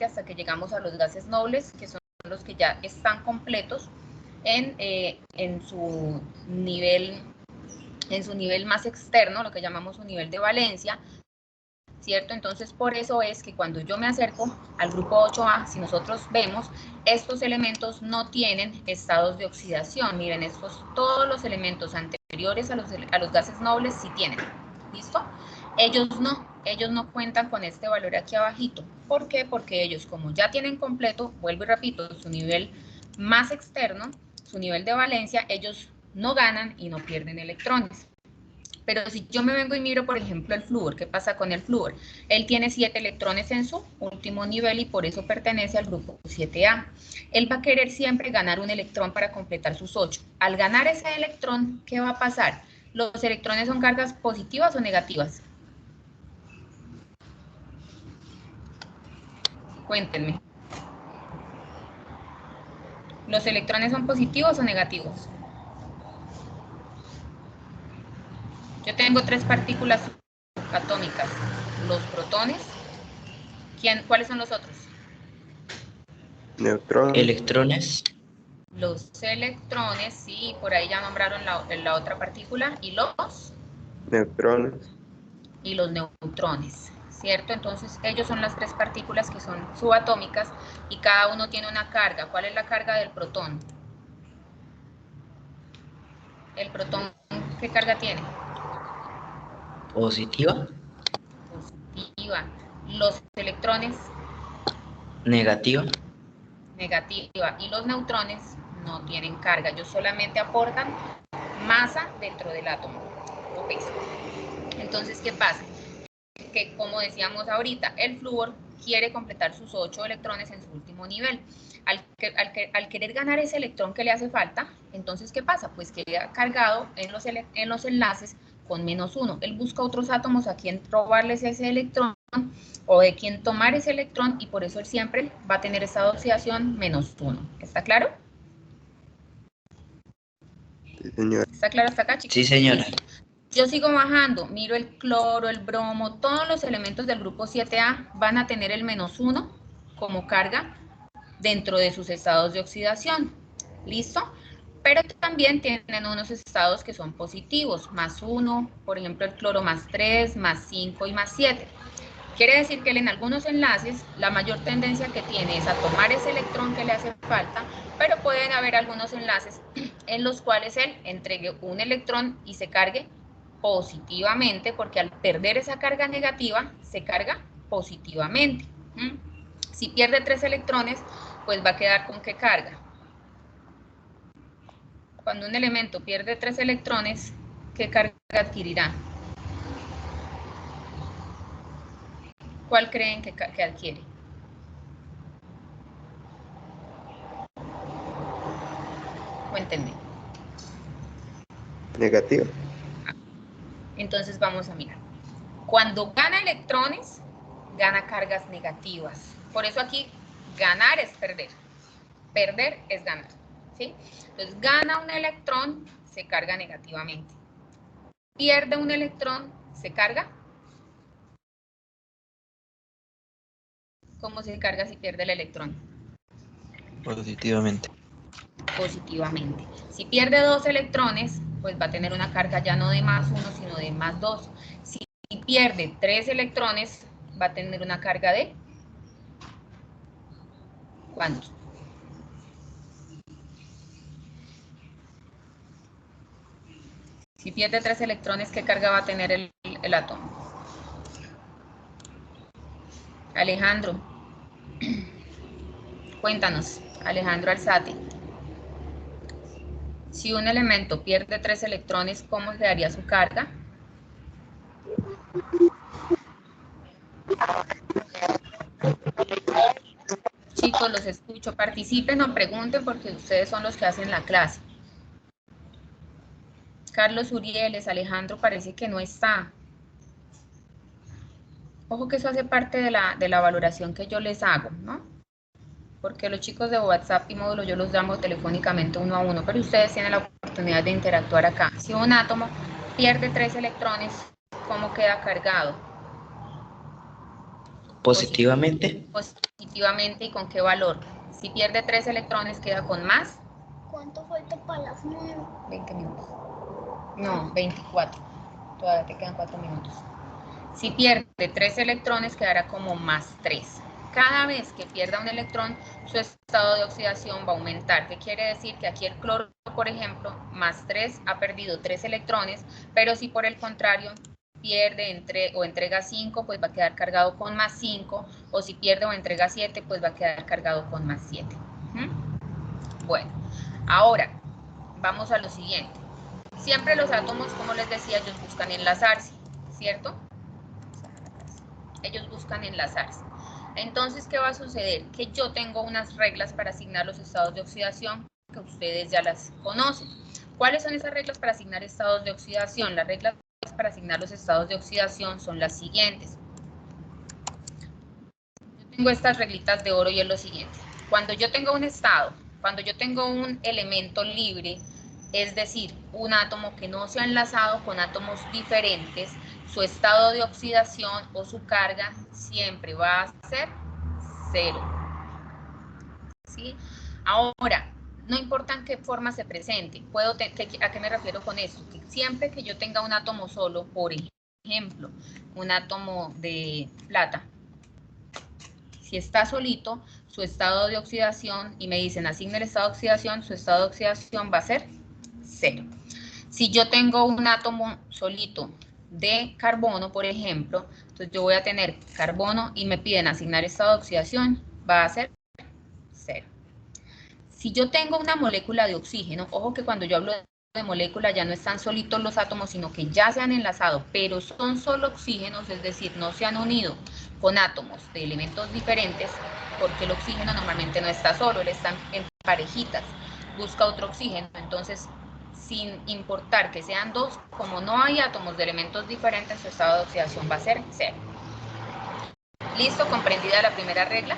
hasta que llegamos a los gases nobles, que son los que ya están completos en su nivel más externo, lo que llamamos su nivel de valencia, ¿cierto? Entonces, por eso es que cuando yo me acerco al grupo 8A, si nosotros vemos, estos elementos no tienen estados de oxidación. Miren, todos los elementos anteriores a los gases nobles sí tienen. ¿Listo? Ellos no cuentan con este valor aquí abajito. ¿Por qué? Porque ellos, como ya tienen completo, vuelvo y repito, su nivel más externo, su nivel de valencia, ellos no ganan y no pierden electrones. Pero si yo me vengo y miro, por ejemplo, el flúor, ¿qué pasa con el flúor? Él tiene 7 electrones en su último nivel y por eso pertenece al grupo 7A. Él va a querer siempre ganar un electrón para completar sus 8. Al ganar ese electrón, ¿qué va a pasar? ¿Los electrones son cargas positivas o negativas? Cuéntenme. ¿Los electrones son positivos o negativos? Yo tengo 3 partículas atómicas. Los protones. ¿Cuáles son los otros? Neutrones. Electrones. Los electrones, sí, por ahí ya nombraron la otra partícula. ¿Y los? Neutrones. Y los neutrones, ¿cierto? Entonces, ellos son las 3 partículas que son subatómicas y cada uno tiene una carga. ¿Cuál es la carga del protón? ¿El protón qué carga tiene? Positiva. Positiva. ¿Los electrones? Negativa. Negativa. Y los neutrones no tienen carga. Ellos solamente aportan masa dentro del átomo o peso. Entonces, ¿qué pasa? Que como decíamos ahorita, el flúor quiere completar sus 8 electrones en su último nivel. Al querer ganar ese electrón que le hace falta, entonces, ¿qué pasa? Pues queda cargado en los enlaces con -1. Él busca otros átomos a quien robarles ese electrón o de quien tomar ese electrón y por eso él siempre va a tener estado de oxidación -1. ¿Está claro? Sí, señora. ¿Está claro hasta acá, chicos? Sí, señora. Yo sigo bajando, miro el cloro, el bromo, todos los elementos del grupo 7A van a tener el -1 como carga dentro de sus estados de oxidación. ¿Listo? Pero también tienen unos estados que son positivos, +1, por ejemplo el cloro +3, +5 y +7. Quiere decir que él en algunos enlaces la mayor tendencia que tiene es a tomar ese electrón que le hace falta, pero pueden haber algunos enlaces en los cuales él entregue un electrón y se cargue positivamente, porque al perder esa carga negativa, se carga positivamente. Si pierde 3 electrones, pues va a quedar con ¿qué carga? Cuando un elemento pierde 3 electrones, ¿qué carga adquirirá? ¿Cuál creen que adquiere? Cuéntenme. Negativa. Entonces vamos a mirar. Cuando gana electrones, gana cargas negativas. Por eso aquí ganar es perder. Perder es ganar. ¿Sí? Entonces gana un electrón, se carga negativamente. Pierde un electrón, se carga. ¿Cómo se carga si pierde el electrón? Positivamente. Positivamente. Si pierde 2 electrones, pues va a tener una carga ya no de +1, sino de +2. Si pierde 3 electrones, va a tener una carga de ¿cuánto? Si pierde 3 electrones, ¿qué carga va a tener el átomo? Alejandro, cuéntanos, Alejandro Alzate. Si un elemento pierde 3 electrones, ¿cómo se daría su carga? Chicos, los escucho, participen o pregunten porque ustedes son los que hacen la clase. Carlos Urieles, Alejandro parece que no está. Ojo que eso hace parte de la valoración que yo les hago, ¿no? Porque los chicos de WhatsApp y módulo yo los llamo telefónicamente 1 a 1, pero ustedes tienen la oportunidad de interactuar acá. Si un átomo pierde 3 electrones, ¿cómo queda cargado? Positivamente. Positivamente. respectivamente y con qué valor. Si pierde 3 electrones, queda con más. ¿Cuánto falta para las 9? 20 minutos. No, 24. Todavía te quedan 4 minutos. Si pierde 3 electrones, quedará como más 3. Cada vez que pierda un electrón, su estado de oxidación va a aumentar. ¿Qué quiere decir? Que aquí el cloro, por ejemplo, más 3 ha perdido 3 electrones, pero si por el contrario pierde o entrega 5, pues va a quedar cargado con más 5, o si pierde o entrega 7, pues va a quedar cargado con más 7. Bueno, ahora vamos a lo siguiente. Siempre los átomos, como les decía, ellos buscan enlazarse, ¿cierto? Ellos buscan enlazarse. Entonces, ¿qué va a suceder? Que yo tengo unas reglas para asignar los estados de oxidación que ustedes ya las conocen. ¿Cuáles son esas reglas para asignar estados de oxidación? Las reglas para asignar los estados de oxidación son las siguientes. Yo tengo estas reglitas de oro y es lo siguiente. Cuando yo tengo un estado, cuando yo tengo un elemento libre, es decir, un átomo que no se ha enlazado con átomos diferentes, su estado de oxidación o su carga siempre va a ser 0. ¿Sí? Ahora, no importa en qué forma se presente, ¿a qué me refiero con esto? Que siempre que yo tenga un átomo solo, por ejemplo, un átomo de plata, si está solito, su estado de oxidación, y me dicen asigna el estado de oxidación, su estado de oxidación va a ser 0. Si yo tengo un átomo solito de carbono, por ejemplo, entonces yo voy a tener carbono y me piden asignar estado de oxidación, va a ser 0. Si yo tengo una molécula de oxígeno, ojo que cuando yo hablo de molécula ya no están solitos los átomos, sino que ya se han enlazado, pero son solo oxígenos, es decir, no se han unido con átomos de elementos diferentes, porque el oxígeno normalmente no está solo, él está en parejitas, busca otro oxígeno, entonces sin importar que sean dos, como no hay átomos de elementos diferentes, su estado de oxidación va a ser 0. ¿Listo? ¿Comprendida la primera regla?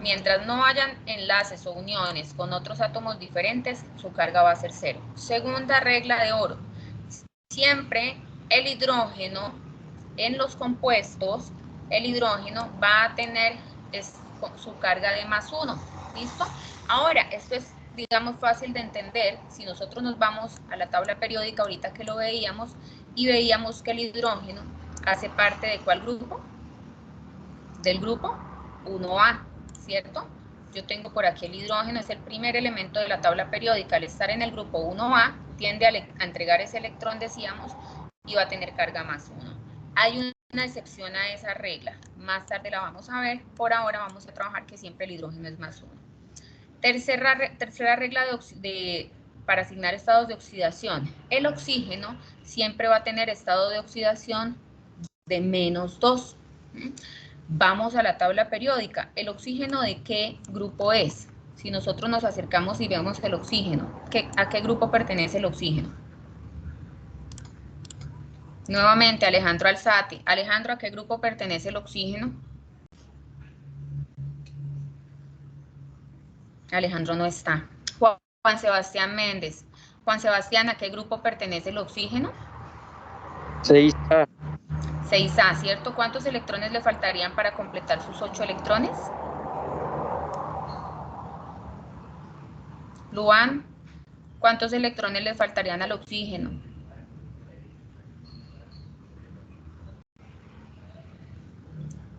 Mientras no hayan enlaces o uniones con otros átomos diferentes, su carga va a ser 0. Segunda regla de oro. Siempre el hidrógeno en los compuestos, el hidrógeno va a tener su carga de más 1. ¿Listo? Ahora, esto es, digamos, fácil de entender. Si nosotros nos vamos a la tabla periódica, ahorita que lo veíamos, y veíamos que el hidrógeno hace parte de ¿cuál grupo? Del grupo 1A, ¿cierto? Yo tengo por aquí el hidrógeno, es el primer elemento de la tabla periódica. Al estar en el grupo 1A, tiende a entregar ese electrón, decíamos, y va a tener carga más 1. Hay una excepción a esa regla, más tarde la vamos a ver, por ahora vamos a trabajar que siempre el hidrógeno es más 1. Tercera regla para asignar estados de oxidación. El oxígeno siempre va a tener estado de oxidación de menos 2. Vamos a la tabla periódica. ¿El oxígeno de qué grupo es? Si nosotros nos acercamos y vemos el oxígeno, ¿a qué grupo pertenece el oxígeno? Nuevamente, Alejandro Alzate. Alejandro, ¿a qué grupo pertenece el oxígeno? Alejandro no está. Juan Sebastián Méndez. Juan Sebastián, ¿a qué grupo pertenece el oxígeno? 6A. 6A, ¿cierto? ¿Cuántos electrones le faltarían para completar sus 8 electrones? Luan, ¿cuántos electrones le faltarían al oxígeno?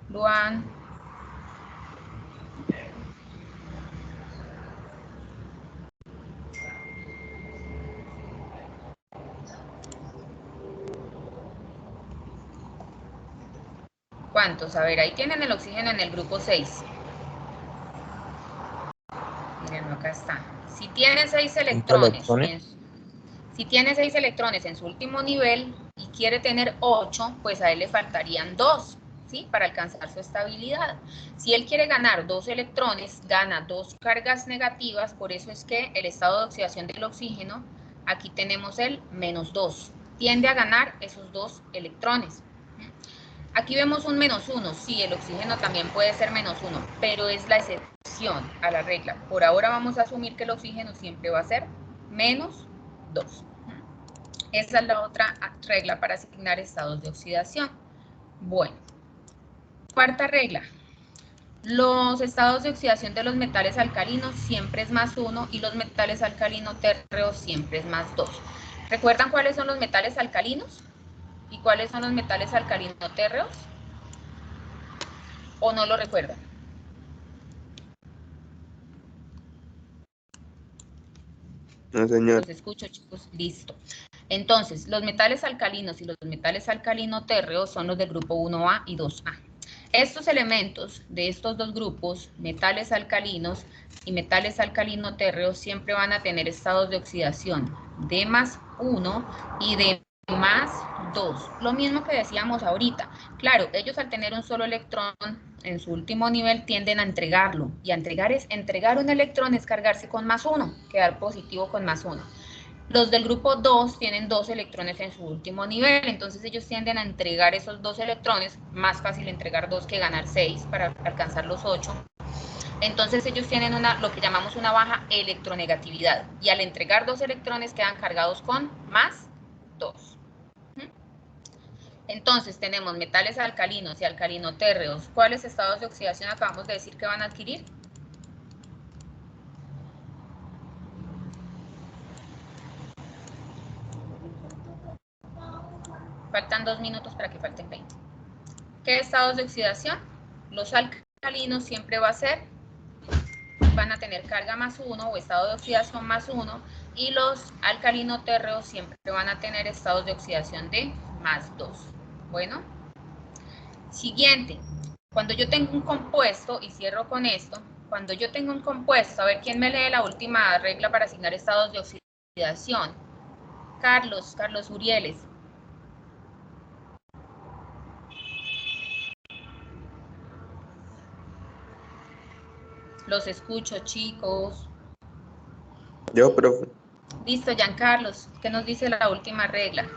Luan. ¿Cuántos? A ver, ahí tienen el oxígeno en el grupo 6. Miren, acá está. Si tiene 6 electrones, si tiene 6 electrones en su último nivel y quiere tener 8, pues a él le faltarían 2, ¿sí? Para alcanzar su estabilidad. Si él quiere ganar 2 electrones, gana 2 cargas negativas, por eso es que el estado de oxidación del oxígeno, aquí tenemos el menos 2. Tiende a ganar esos 2 electrones. Aquí vemos un menos 1, sí, el oxígeno también puede ser menos 1, pero es la excepción a la regla. Por ahora vamos a asumir que el oxígeno siempre va a ser menos 2. Esa es la otra regla para asignar estados de oxidación. Bueno, cuarta regla. Los estados de oxidación de los metales alcalinos siempre es +1 y los metales alcalino térreos siempre es +2. ¿Recuerdan cuáles son los metales alcalinos? ¿Y cuáles son los metales alcalino térreos? ¿O no lo recuerdan? No, señor. Los escucho, chicos. Listo. Entonces, los metales alcalinos y los metales alcalino térreos son los del grupo 1A y 2A. Estos elementos de estos dos grupos, metales alcalinos y metales alcalino térreos, siempre van a tener estados de oxidación de +1 y de +2. Lo mismo que decíamos ahorita. Claro, ellos al tener un solo electrón en su último nivel tienden a entregarlo. Y a entregar un electrón es cargarse con +1, quedar positivo con +1. Los del grupo 2 tienen 2 electrones en su último nivel, entonces ellos tienden a entregar esos 2 electrones, más fácil entregar 2 que ganar 6 para alcanzar los 8. Entonces ellos tienen lo que llamamos una baja electronegatividad, y al entregar 2 electrones quedan cargados con +2. Entonces tenemos metales alcalinos y alcalinotérreos. ¿Cuáles estados de oxidación acabamos de decir que van a adquirir? Faltan 2 minutos para que falten 20. ¿Qué estados de oxidación? Los alcalinos siempre van a tener carga +1 o estado de oxidación +1, y los alcalinotérreos siempre van a tener estados de oxidación de +2. Bueno, siguiente. Cuando yo tengo un compuesto, y cierro con esto, cuando yo tengo un compuesto, a ver quién me lee la última regla para asignar estados de oxidación. Carlos Urieles. Los escucho, chicos. Yo, profe. Listo, Giancarlos, ¿qué nos dice la última regla?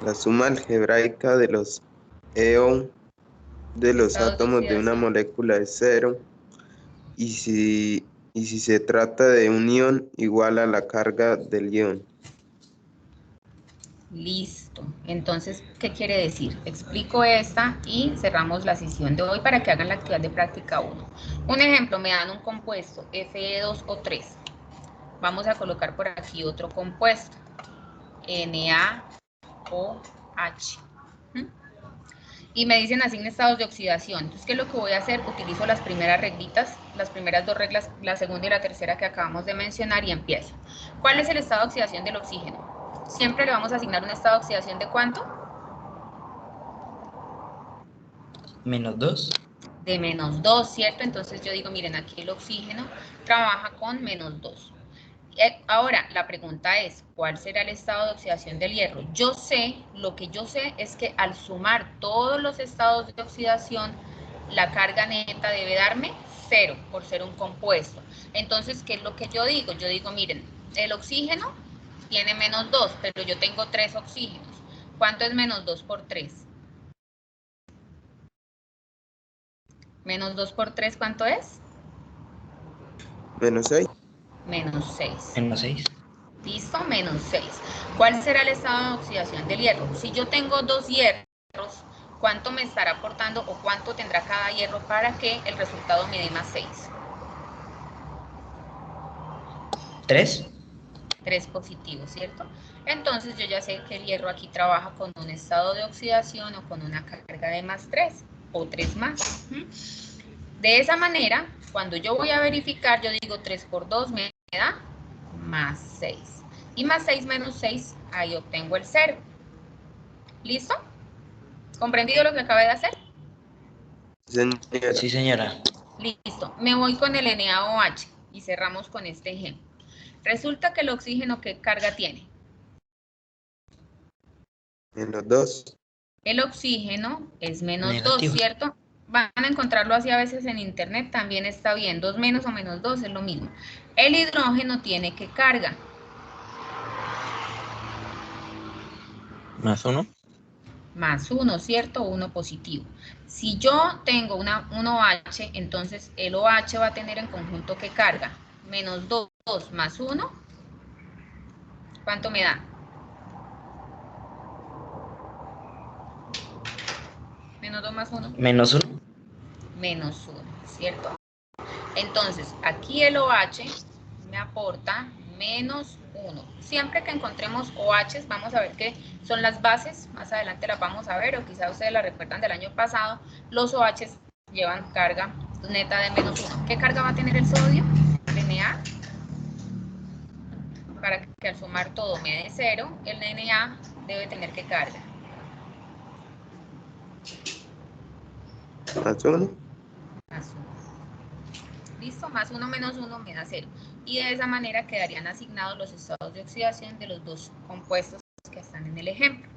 La suma algebraica de los EON de los Estados de átomos de una oxidación. molécula es 0. Y si se trata de un ion, igual a la carga del ion. Listo. Entonces, ¿qué quiere decir? Explico esta y cerramos la sesión de hoy para que hagan la actividad de práctica 1. Un ejemplo, me dan un compuesto Fe2O3. Vamos a colocar por aquí otro compuesto, NaOH. Y me dicen asigna estados de oxidación. Entonces, ¿qué es lo que voy a hacer? Utilizo las primeras reglitas, las primeras 2 reglas, la segunda y la tercera que acabamos de mencionar, y empiezo. ¿Cuál es el estado de oxidación del oxígeno? Siempre le vamos a asignar un estado de oxidación de ¿cuánto? -2. De -2, ¿cierto? Entonces yo digo, miren, aquí el oxígeno trabaja con -2. Ahora, la pregunta es, ¿cuál será el estado de oxidación del hierro? Lo que yo sé es que al sumar todos los estados de oxidación, la carga neta debe darme 0 por ser un compuesto. Entonces, ¿qué es lo que yo digo? Yo digo, miren, el oxígeno tiene -2, pero yo tengo 3 oxígenos. ¿Cuánto es -2 por 3? -2 por 3, ¿cuánto es? -6. -6. -6. ¿Listo? -6. ¿Cuál será el estado de oxidación del hierro? Si yo tengo 2 hierros, ¿cuánto me estará aportando o cuánto tendrá cada hierro para que el resultado me dé +6? 3. 3 positivos, ¿cierto? Entonces yo ya sé que el hierro aquí trabaja con un estado de oxidación o con una carga de +3 o 3 más. De esa manera, cuando yo voy a verificar, yo digo 3 por 2 me da +6. Y +6 menos 6, ahí obtengo el 0. ¿Listo? ¿Comprendido lo que acabé de hacer? Señora. Sí, señora. Listo. Me voy con el NaOH y cerramos con este ejemplo. Resulta que el oxígeno, ¿qué carga tiene? -2. El oxígeno es -2, Negativo. ¿cierto? Van a encontrarlo así a veces en internet, también está bien. 2 menos o -2 es lo mismo. El hidrógeno tiene ¿qué carga? +1. +1, ¿cierto? 1 positivo. Si yo tengo un OH, entonces el OH va a tener en conjunto ¿qué carga? -2 más 1, ¿cuánto me da? -2 más 1. -1. menos 1, ¿cierto? Entonces, aquí el OH me aporta menos 1. Siempre que encontremos OHs, vamos a ver que son las bases, más adelante las vamos a ver, o quizá ustedes la recuerdan del año pasado, los OHs llevan carga neta de menos 1. ¿Qué carga va a tener el sodio? Na. Para que al sumar todo me dé 0, el Na debe tener ¿qué carga? Más 1. Más 1. ¿Listo? Más 1 menos 1 me da 0. Y de esa manera quedarían asignados los estados de oxidación de los dos compuestos que están en el ejemplo.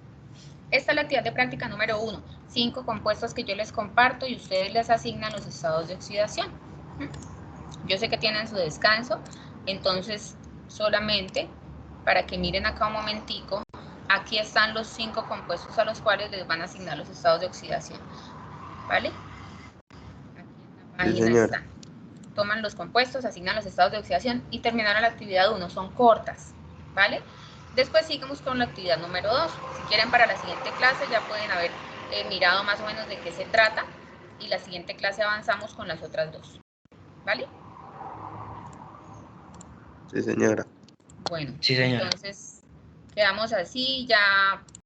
Esta es la actividad de práctica número 1. 5 compuestos que yo les comparto y ustedes les asignan los estados de oxidación. Yo sé que tienen su descanso, entonces solamente para que miren acá un momentico, aquí están los 5 compuestos a los cuales les van a asignar los estados de oxidación. ¿Vale? Aquí en la página señora. están. Toman los compuestos, asignan los estados de oxidación y terminaron la actividad 1. Son cortas, ¿vale? Después seguimos con la actividad número 2. Si quieren para la siguiente clase ya pueden haber mirado más o menos de qué se trata y la siguiente clase avanzamos con las otras dos, ¿vale? Sí, señora. Bueno, Sí, señora. entonces quedamos así, ya